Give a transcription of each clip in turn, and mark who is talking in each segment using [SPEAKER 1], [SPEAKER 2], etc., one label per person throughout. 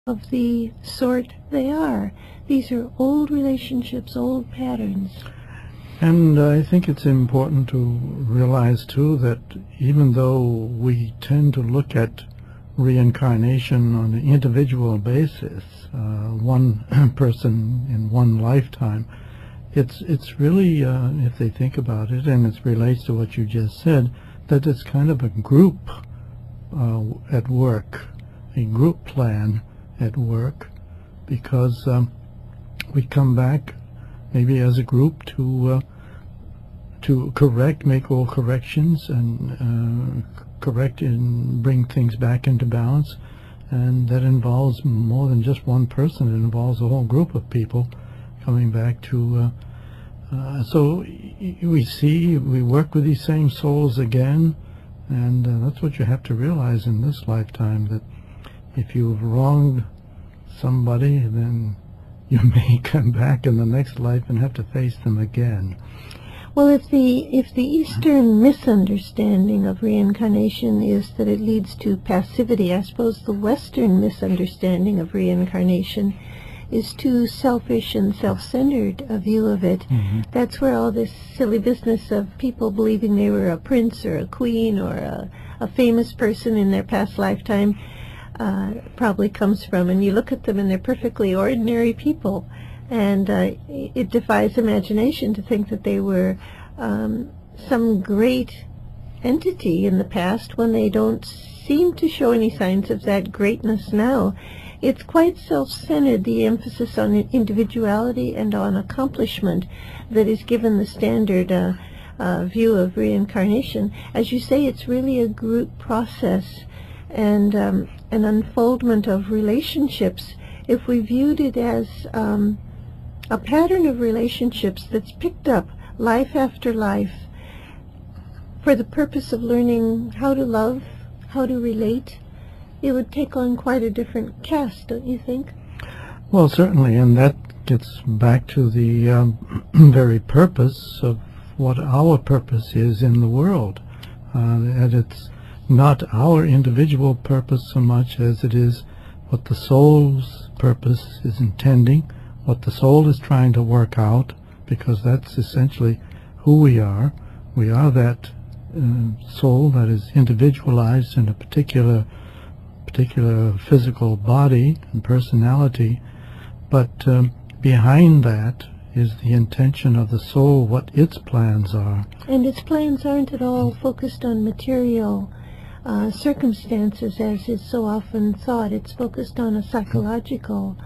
[SPEAKER 1] of the sort they are. These are old relationships, old patterns.
[SPEAKER 2] And I think it's important to realize, too, that even though we tend to look at reincarnation on an individual basis, one person in one lifetime, it's really, if they think about it, and it relates to what you just said, that it's kind of a group at work, a group plan at work, because we come back maybe as a group to correct, make all corrections, and correct and bring things back into balance. And that involves more than just one person. It involves a whole group of people coming back to... so we work with these same souls again, and that's what you have to realize in this lifetime, that if you've wronged somebody, then you may come back in the next life and have to face them again.
[SPEAKER 1] Well, if the Eastern misunderstanding of reincarnation is that it leads to passivity, I suppose the Western misunderstanding of reincarnation is too selfish and self-centered a view of it.
[SPEAKER 2] Mm-hmm.
[SPEAKER 1] That's where all this silly business of people believing they were a prince or a queen or a famous person in their past lifetime probably comes from. And you look at them and they're perfectly ordinary people. And it defies imagination to think that they were some great entity in the past when they don't seem to show any signs of that greatness now. It's quite self-centered, the emphasis on individuality and on accomplishment that is given the standard view of reincarnation. As you say, it's really a group process and an unfoldment of relationships. If we viewed it as a pattern of relationships that's picked up life after life for the purpose of learning how to love, how to relate, it would take on quite a different cast, don't you think?
[SPEAKER 2] Well, certainly, and that gets back to the very purpose of what our purpose is in the world. And it's not our individual purpose so much as it is what the soul's purpose is intending, what the soul is trying to work out, because that's essentially who we are. We are that soul that is individualized in a particular physical body and personality, but behind that is the intention of the soul, what its plans are.
[SPEAKER 1] And its plans aren't at all focused on material circumstances, as is so often thought. It's focused on a psychological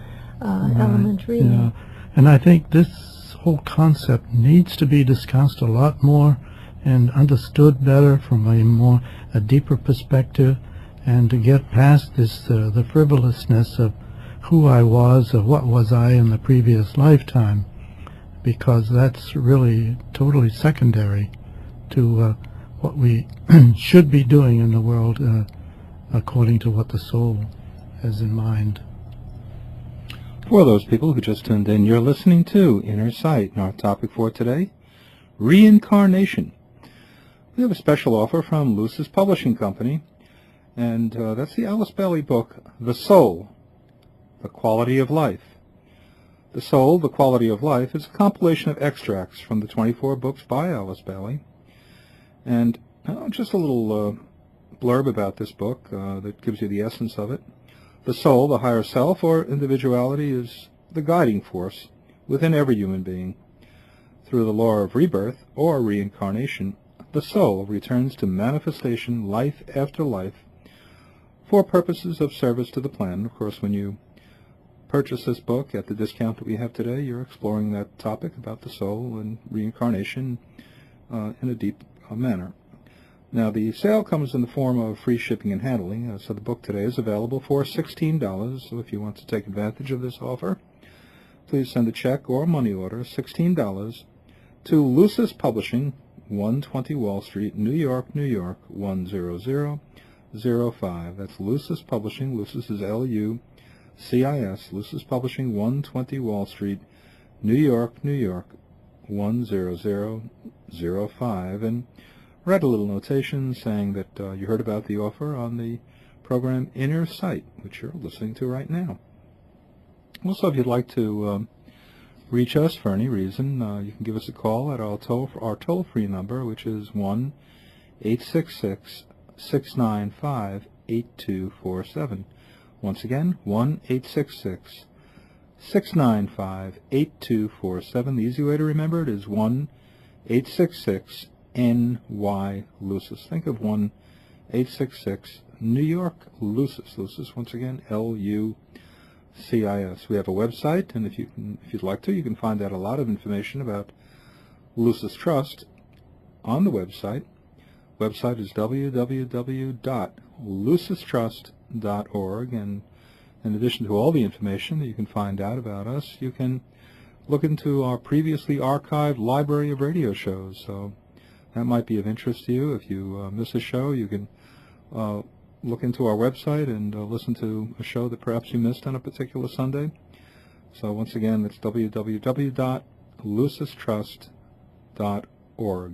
[SPEAKER 1] element, really.
[SPEAKER 2] Yeah. And I think this whole concept needs to be discussed a lot more and understood better from a deeper perspective, and to get past this the frivolousness of who I was or what was I in the previous lifetime, because that's really totally secondary to what we should be doing in the world according to what the soul has in mind.
[SPEAKER 3] For those people who just tuned in, you're listening to Inner Sight, and our topic for today, Reincarnation. We have a special offer from Lucis Publishing Company, and that's the Alice Bailey book, The Soul, The Quality of Life. The Soul, The Quality of Life is a compilation of extracts from the 24 books by Alice Bailey. And just a little blurb about this book that gives you the essence of it. The soul, the higher self, or individuality, is the guiding force within every human being. Through the law of rebirth, or reincarnation, the soul returns to manifestation life after life for purposes of service to the plan. Of course, when you purchase this book at the discount that we have today, you're exploring that topic about the soul and reincarnation in a deep manner. Now, the sale comes in the form of free shipping and handling, so the book today is available for $16. So if you want to take advantage of this offer, please send a check or a money order, $16, to Lucis Publishing, 120 Wall Street, New York, New York, 10005. That's Lucis Publishing. Lucis is L-U-C-I-S. Lucis Publishing, 120 Wall Street, New York, New York, 10005. And read a little notation saying that you heard about the offer on the program Inner Sight, which you're listening to right now. Also, if you'd like to reach us for any reason, you can give us a call at our toll-free number, which is 1-866-695-8247. Once again, 1-866-695-8247. The easy way to remember it is 1-866-NY-Lucis. Think of 1-866 New York Lucis. Lucis, once again, L-U-C-I-S. We have a website, and if you'd like to, you can find out a lot of information about Lucis Trust on the website. Website is www.lucistrust.org, and in addition to all the information that you can find out about us, you can look into our previously archived library of radio shows. So that might be of interest to you. If you miss a show, you can look into our website and listen to a show that perhaps you missed on a particular Sunday. So once again, it's www.lucistrust.org.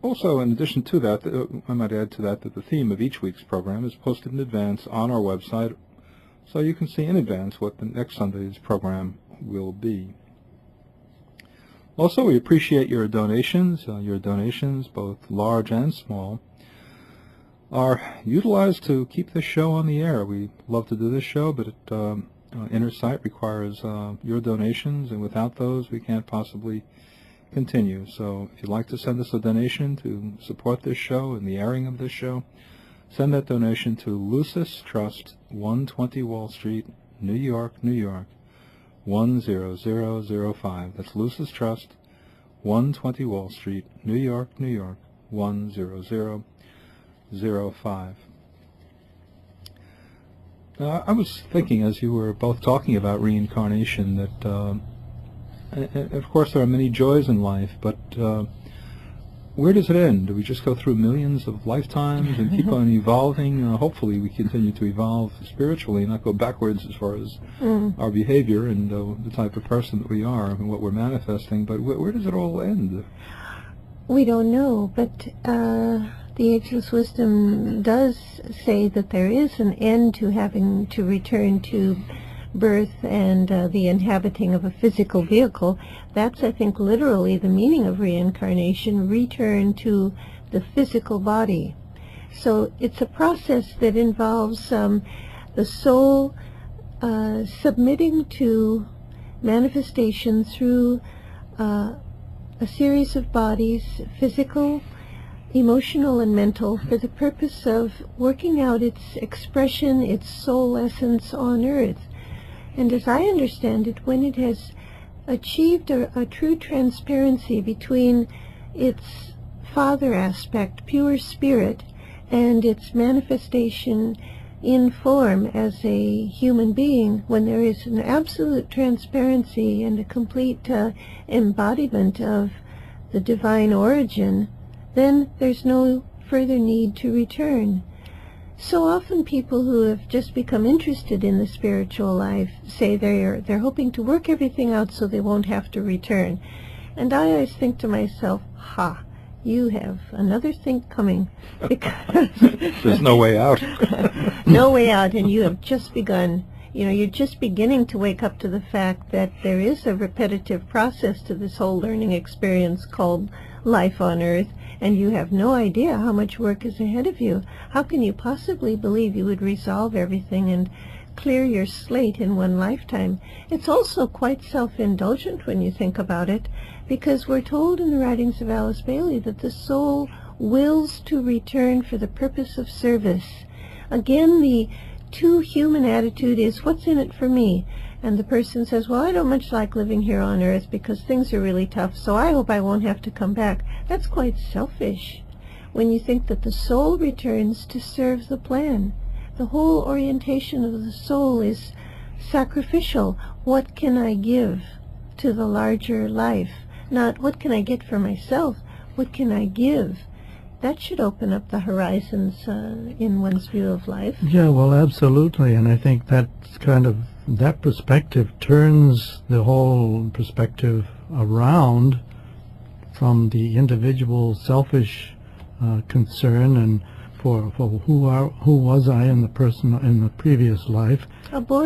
[SPEAKER 3] Also, in addition to that, I might add to that the theme of each week's program is posted in advance on our website, so you can see in advance what the next Sunday's program will be. Also, we appreciate your donations. Your donations, both large and small, are utilized to keep this show on the air. We love to do this show, but Inner Sight requires your donations, and without those, we can't possibly continue. So if you'd like to send us a donation to support this show and the airing of this show, send that donation to Lucis Trust, 120 Wall Street, New York, New York, 10005. That's Lucis Trust, 120 Wall Street, New York, New York, 10005. I was thinking, as you were both talking about reincarnation, that of course there are many joys in life, but where does it end? Do we just go through millions of lifetimes and keep on evolving? Hopefully we continue to evolve spiritually and not go backwards as far as our behavior and the type of person that we are and what we're manifesting, but where does it all end?
[SPEAKER 1] We don't know, but the Ageless Wisdom does say that there is an end to having to return to birth and the inhabiting of a physical vehicle. That's, I think, literally the meaning of reincarnation, return to the physical body. So it's a process that involves the soul submitting to manifestation through a series of bodies, physical, emotional, and mental, for the purpose of working out its expression, its soul essence on earth. And as I understand it, when it has achieved a true transparency between its father aspect, pure spirit, and its manifestation in form as a human being, when there is an absolute transparency and a complete embodiment of the divine origin, then there's no further need to return. So often people who have just become interested in the spiritual life say they're hoping to work everything out so they won't have to return. And I always think to myself, you have another think coming, because
[SPEAKER 3] there's no way out.
[SPEAKER 1] No way out, and you have just begun. You're just beginning to wake up to the fact that there is a repetitive process to this whole learning experience called life on earth, and you have no idea how much work is ahead of you. How can you possibly believe you would resolve everything and clear your slate in one lifetime? It's also quite self-indulgent when you think about it, because we're told in the writings of Alice Bailey that the soul wills to return for the purpose of service. Again, the too human attitude is, what's in it for me? And the person says, well, I don't much like living here on earth because things are really tough, so I hope I won't have to come back. That's quite selfish when you think that the soul returns to serve the plan. The whole orientation of the soul is sacrificial. What can I give to the larger life? Not what can I get for myself, what can I give? That should open up the horizons in one's view of life.
[SPEAKER 2] Yeah, well, absolutely, and I think that's that perspective turns the whole perspective around from the individual selfish concern and for who was I in the previous life.
[SPEAKER 1] Oh boy.